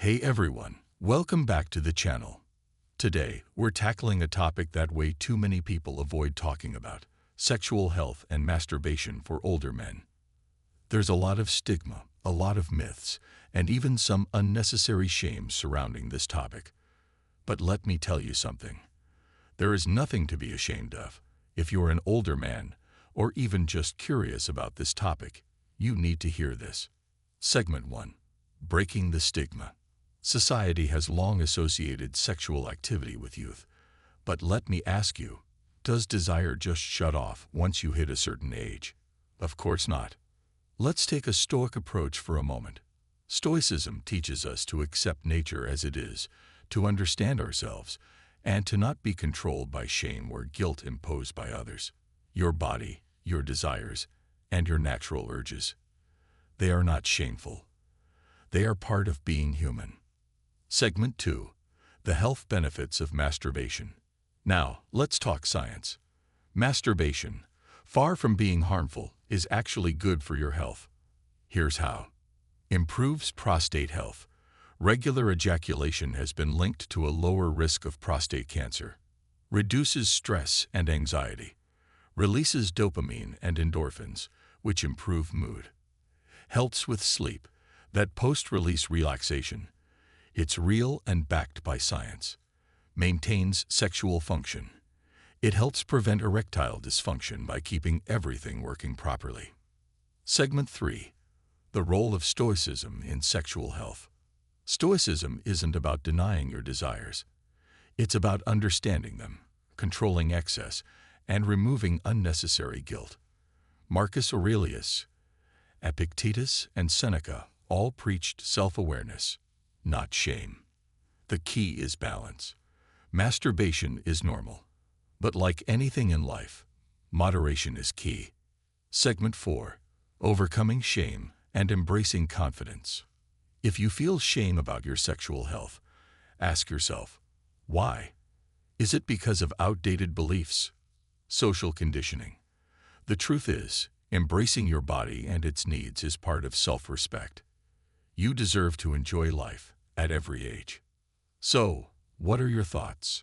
Hey everyone, welcome back to the channel. Today, we're tackling a topic that way too many people avoid talking about: sexual health and masturbation for older men. There's a lot of stigma, a lot of myths, and even some unnecessary shame surrounding this topic. But let me tell you something. There is nothing to be ashamed of. If you're an older man, or even just curious about this topic, you need to hear this. Segment 1. Breaking the stigma. Society has long associated sexual activity with youth. But let me ask you, does desire just shut off once you hit a certain age? Of course not. Let's take a Stoic approach for a moment. Stoicism teaches us to accept nature as it is, to understand ourselves, and to not be controlled by shame or guilt imposed by others. Your body, your desires, and your natural urges. They are not shameful. They are part of being human. Segment 2. The health benefits of masturbation. Now, let's talk science. Masturbation, far from being harmful, is actually good for your health. Here's how. Improves prostate health. Regular ejaculation has been linked to a lower risk of prostate cancer. Reduces stress and anxiety. Releases dopamine and endorphins, which improve mood. Helps with sleep, that post-release relaxation. It's real and backed by science. Maintains sexual function. It helps prevent erectile dysfunction by keeping everything working properly. Segment 3. The role of Stoicism in sexual health. Stoicism isn't about denying your desires. It's about understanding them, controlling excess, and removing unnecessary guilt. Marcus Aurelius, Epictetus, and Seneca all preached self-awareness, not shame. The key is balance. Masturbation is normal, but like anything in life, moderation is key. Segment 4. Overcoming shame and embracing confidence. If you feel shame about your sexual health, ask yourself, why? Is it because of outdated beliefs? Social conditioning? The truth is, embracing your body and its needs is part of self-respect. You deserve to enjoy life at every age. So, what are your thoughts?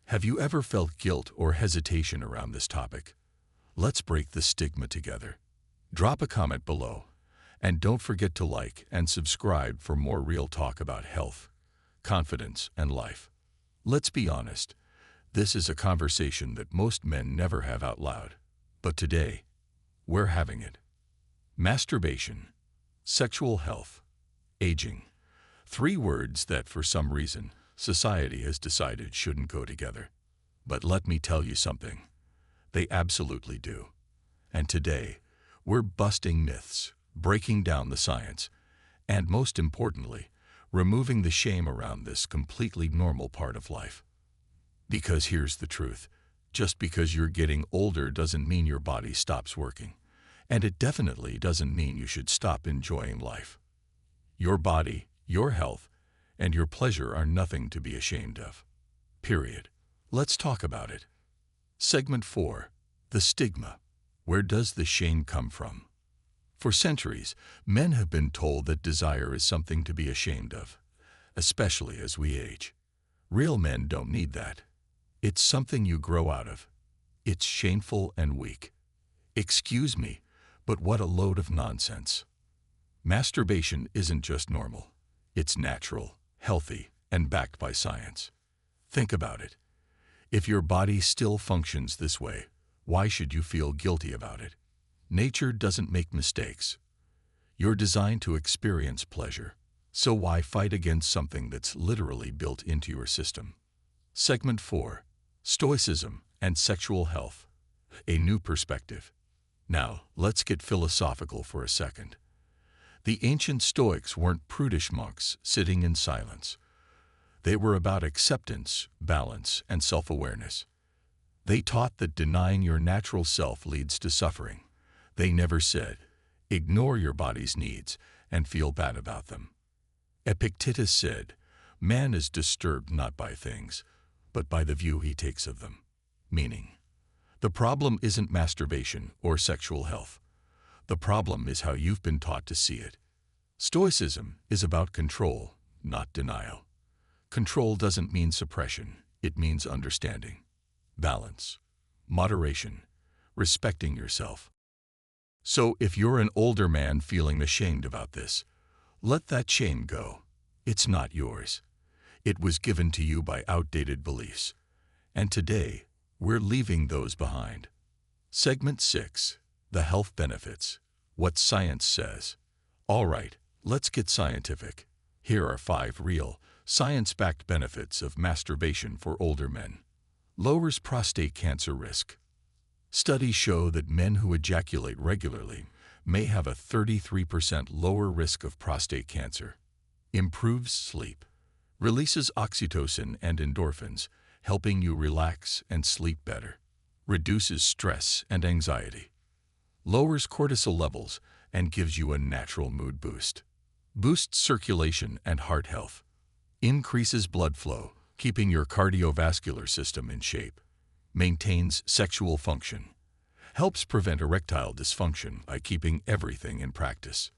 Have you ever felt guilt or hesitation around this topic? Let's break the stigma together. Drop a comment below, and don't forget to like and subscribe for more real talk about health, confidence, and life. Let's be honest, this is a conversation that most men never have out loud. But today, we're having it. Masturbation, sexual health, aging. 3 words that, for some reason, society has decided shouldn't go together. But let me tell you something. They absolutely do. And today, we're busting myths, breaking down the science, and most importantly, removing the shame around this completely normal part of life. Because here's the truth. Just because you're getting older doesn't mean your body stops working. And it definitely doesn't mean you should stop enjoying life. Your body, your health, and your pleasure are nothing to be ashamed of. Period. Let's talk about it. Segment 4. The stigma. Where does the shame come from? For centuries, men have been told that desire is something to be ashamed of, especially as we age. Real men don't need that. It's something you grow out of. It's shameful and weak. Excuse me, but what a load of nonsense. Masturbation isn't just normal. It's natural, healthy, and backed by science. Think about it. If your body still functions this way, why should you feel guilty about it? Nature doesn't make mistakes. You're designed to experience pleasure, so why fight against something that's literally built into your system? Segment 4. Stoicism and sexual health. A new perspective. Now, let's get philosophical for a second. The ancient Stoics weren't prudish monks sitting in silence. They were about acceptance, balance, and self-awareness. They taught that denying your natural self leads to suffering. They never said, ignore your body's needs and feel bad about them. Epictetus said, man is disturbed not by things, but by the view he takes of them. Meaning, the problem isn't masturbation or sexual health. The problem is how you've been taught to see it. Stoicism is about control, not denial. Control doesn't mean suppression, it means understanding. Balance, moderation, respecting yourself. So if you're an older man feeling ashamed about this, let that shame go. It's not yours. It was given to you by outdated beliefs. And today, we're leaving those behind. Segment 6. The health benefits. What science says. All right, let's get scientific. Here are 5 real, science-backed benefits of masturbation for older men. Lowers prostate cancer risk. Studies show that men who ejaculate regularly may have a 33% lower risk of prostate cancer. Improves sleep. Releases oxytocin and endorphins, helping you relax and sleep better. Reduces stress and anxiety. Lowers cortisol levels and gives you a natural mood boost. Boosts circulation and heart health. Increases blood flow, keeping your cardiovascular system in shape. Maintains sexual function. Helps prevent erectile dysfunction by keeping everything in practice.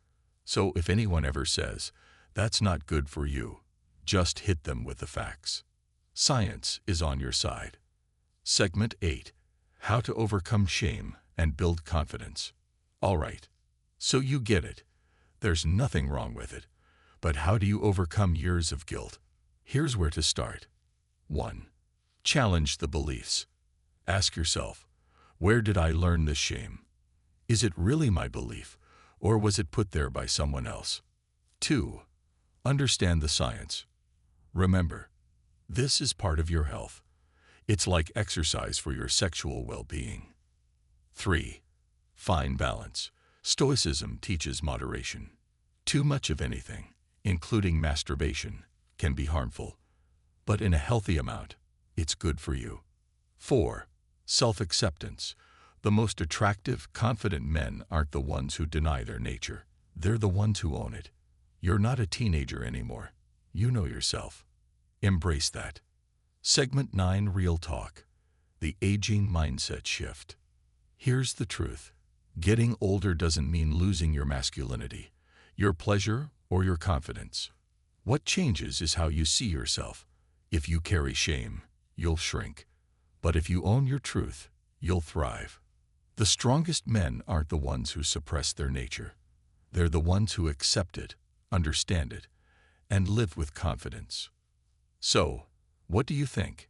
So if anyone ever says, "That's not good for you," just hit them with the facts. Science is on your side. Segment 8. How to overcome shame and build confidence. All right, so you get it. There's nothing wrong with it. But how do you overcome years of guilt? Here's where to start. 1. Challenge the beliefs. Ask yourself, where did I learn this shame? Is it really my belief, or was it put there by someone else? 2. Understand the science. Remember, this is part of your health. It's like exercise for your sexual well-being. 3. Find balance. Stoicism teaches moderation. Too much of anything, including masturbation, can be harmful. But in a healthy amount, it's good for you. 4. Self-acceptance. The most attractive, confident men aren't the ones who deny their nature. They're the ones who own it. You're not a teenager anymore. You know yourself. Embrace that. Segment 9. Real talk. The aging mindset shift. Here's the truth. Getting older doesn't mean losing your masculinity, your pleasure, or your confidence. What changes is how you see yourself. If you carry shame, you'll shrink. But if you own your truth, you'll thrive. The strongest men aren't the ones who suppress their nature. They're the ones who accept it, understand it, and live with confidence. So, what do you think?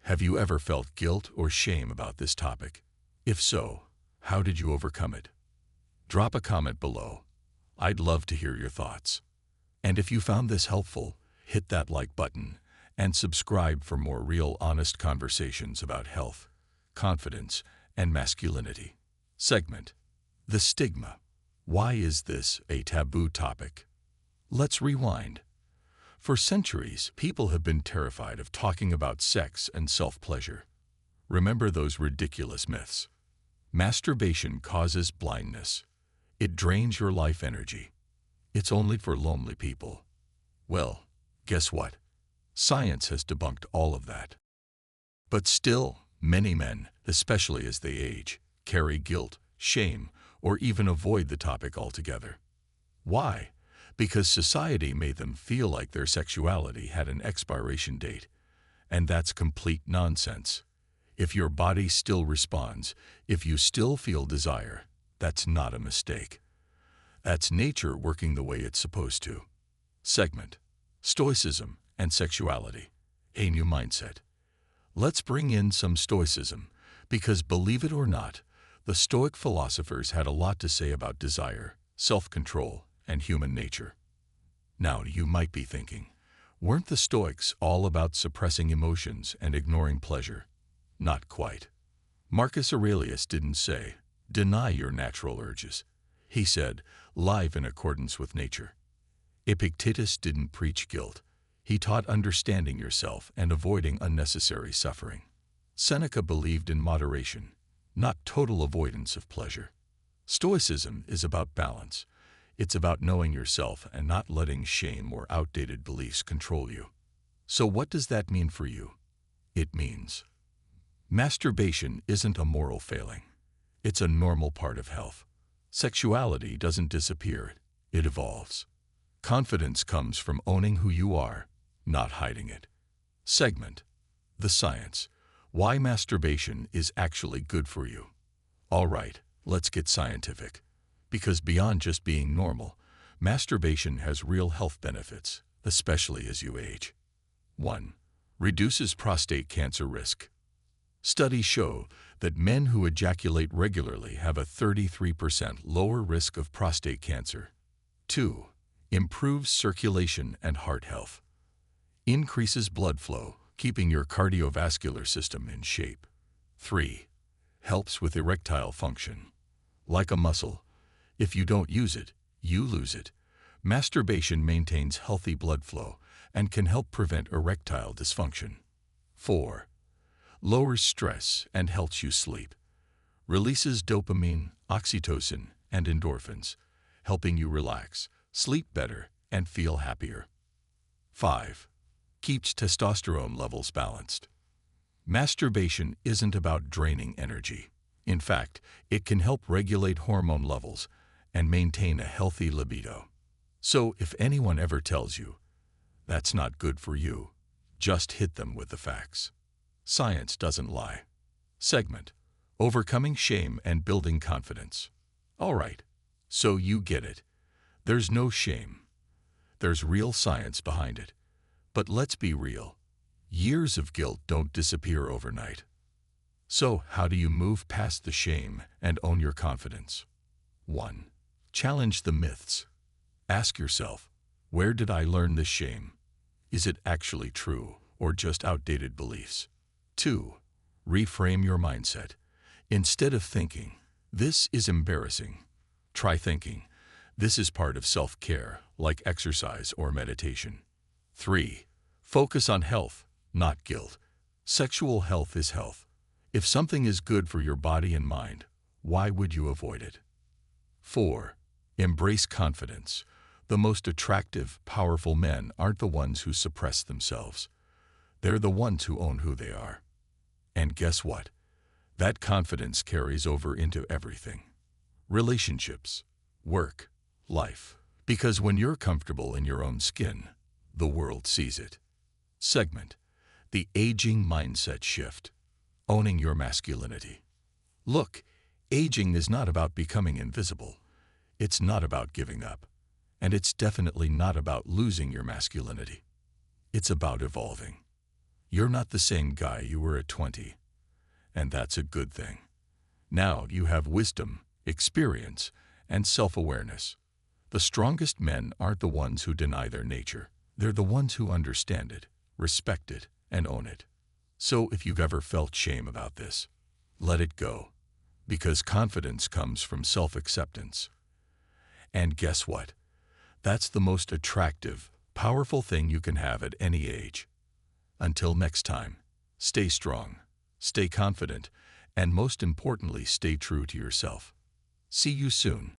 Have you ever felt guilt or shame about this topic? If so, how did you overcome it? Drop a comment below. I'd love to hear your thoughts. And if you found this helpful, hit that like button and subscribe for more real, honest conversations about health, confidence, and masculinity. Segment: The stigma. Why is this a taboo topic? Let's rewind. For centuries, people have been terrified of talking about sex and self-pleasure. Remember those ridiculous myths? Masturbation causes blindness. It drains your life energy. It's only for lonely people. Well, guess what? Science has debunked all of that. But still, many men, especially as they age, carry guilt, shame, or even avoid the topic altogether. Why? Because society made them feel like their sexuality had an expiration date. And that's complete nonsense. If your body still responds, if you still feel desire, that's not a mistake. That's nature working the way it's supposed to. Segment: Stoicism and Sexuality, a New Mindset. Let's bring in some stoicism, because believe it or not, the Stoic philosophers had a lot to say about desire, self-control, and human nature. Now, you might be thinking, weren't the Stoics all about suppressing emotions and ignoring pleasure? Not quite. Marcus Aurelius didn't say, deny your natural urges. He said, live in accordance with nature. Epictetus didn't preach guilt. He taught understanding yourself and avoiding unnecessary suffering. Seneca believed in moderation, not total avoidance of pleasure. Stoicism is about balance. It's about knowing yourself and not letting shame or outdated beliefs control you. So what does that mean for you? It means masturbation isn't a moral failing. It's a normal part of health. Sexuality doesn't disappear. It evolves. Confidence comes from owning who you are, not hiding it. Segment: The Science. Why masturbation is actually good for you. All right, let's get scientific. Because beyond just being normal, masturbation has real health benefits, especially as you age. 1. Reduces prostate cancer risk. Studies show that men who ejaculate regularly have a 33% lower risk of prostate cancer. 2. Improves circulation and heart health. Increases blood flow, keeping your cardiovascular system in shape. 3. Helps with erectile function. Like a muscle, if you don't use it, you lose it. Masturbation maintains healthy blood flow and can help prevent erectile dysfunction. 4. Lowers stress and helps you sleep. Releases dopamine, oxytocin, and endorphins, helping you relax, sleep better, and feel happier. 5. Keeps testosterone levels balanced. Masturbation isn't about draining energy. In fact, it can help regulate hormone levels and maintain a healthy libido. So if anyone ever tells you, that's not good for you, just hit them with the facts. Science doesn't lie. Segment: Overcoming shame and building confidence. All right, so you get it. There's no shame. There's real science behind it. But let's be real. Years of guilt don't disappear overnight. So how do you move past the shame and own your confidence? 1. Challenge the myths. Ask yourself, where did I learn this shame? Is it actually true or just outdated beliefs? 2. Reframe your mindset. Instead of thinking, this is embarrassing, try thinking, this is part of self-care, like exercise or meditation. 3. Focus on health, not guilt. Sexual health is health. If something is good for your body and mind, why would you avoid it? 4. Embrace confidence. The most attractive, powerful men aren't the ones who suppress themselves. They're the ones who own who they are. And guess what? That confidence carries over into everything. Relationships, work, life. Because when you're comfortable in your own skin, the world sees it. Segment: The Aging Mindset Shift. Owning your masculinity. Look, aging is not about becoming invisible. It's not about giving up. And it's definitely not about losing your masculinity. It's about evolving. You're not the same guy you were at 20. And that's a good thing. Now you have wisdom, experience, and self-awareness. The strongest men aren't the ones who deny their nature. They're the ones who understand it, respect it, and own it. So if you've ever felt shame about this, let it go. Because confidence comes from self-acceptance. And guess what? That's the most attractive, powerful thing you can have at any age. Until next time, stay strong, stay confident, and most importantly, stay true to yourself. See you soon.